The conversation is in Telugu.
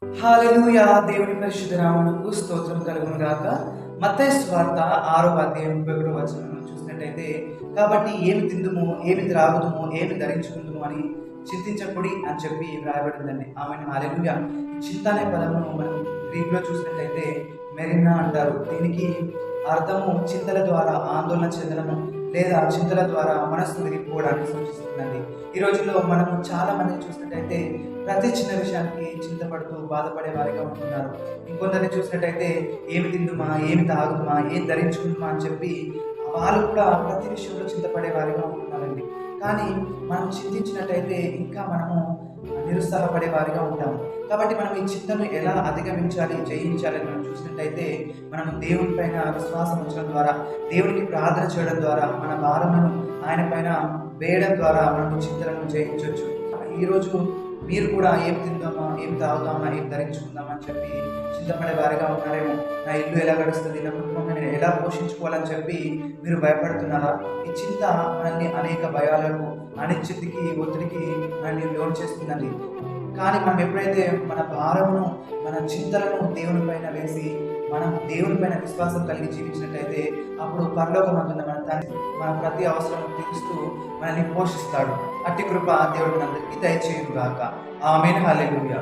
హల్లెలూయా. దేవుని పరిశుద్ధ నామమునకు స్తోత్రం కలుగును గాక. మత్తయి సువార్త 6వ అధ్యాయం 31వ వచనం చూసినట్టయితే, కాబట్టి ఏమి తిందుము, ఏమి త్రాగుదుము, ఏమి ధరించుకుందుము అని చింతించకుడి అని చెప్పి వ్రాయబడిందండి. ఆమెను హల్లెలూయా. చింత అనే పదమును మనం గ్రీక్‌లో చూసినట్టయితే మెరినా అంటారు. దీనికి అర్థము చింతల ద్వారా ఆందోళన చెందడము లేదా చింతల ద్వారా మనస్సు విరిగిపోవడానికి సూచిస్తుందండి. ఈ రోజుల్లో మనము చాలా మందిని చూసినట్టయితే ప్రతి చిన్న విషయానికి చింతపడుతూ బాధపడే వారిగా ఉంటున్నారు. ఇంకొందరిని చూసినట్టయితే ఏమి తిందుమా, ఏమి తాగుదుమా, ఏం ధరించుకుందుమా అని చెప్పి వాళ్ళు కూడా ప్రతి విషయంలో చింతపడే వారిగా ఉంటున్నారండి. కానీ మనం చింతించినట్టయితే ఇంకా మనము నిరుత్సాహపడే వారిగా ఉంటాము. కాబట్టి మనం ఈ చింతను ఎలా అధిగమించాలి, జయించాలి అని మనం చూసినట్టయితే మనము దేవుని పైన విశ్వాసం ఉంచడం ద్వారా, దేవునికి ప్రార్థన చేయడం ద్వారా, మన భారములను ఆయన పైన వేయడం ద్వారా మనము చింతలను జయించవచ్చు. ఈరోజు మీరు కూడా ఏం తిందామా, ఏం తాగుదామా, ఏం ధరించుకుందామా అని చెప్పి చింతపడే వారిగా ఉన్నారేమో. నా ఇల్లు ఎలా గడుస్తుంది, నా కుటుంబం నేను ఎలా పోషించుకోవాలని చెప్పి మీరు భయపడుతున్నారా? ఈ చింత మనల్ని అనేక భయాలకు, అనిశ్చితికి, ఒత్తిడికి మనల్ని లోన్ చేస్తుందండి. కానీ మనం ఎప్పుడైతే మన భారమును, మన చింతలను దేవుని పైన వేసి మనం దేవుని పైన విశ్వాసం కలిగి జీవించినట్టయితే అప్పుడు పరలోకమందున్న మన తండ్రి మన ప్రతి అవసరం తీరుస్తూ మనల్ని పోషిస్తాడు. అట్టి కృప దేవుడు మనందరికీ దయచేయును గాక. ఆమేన్. హల్లెలూయా.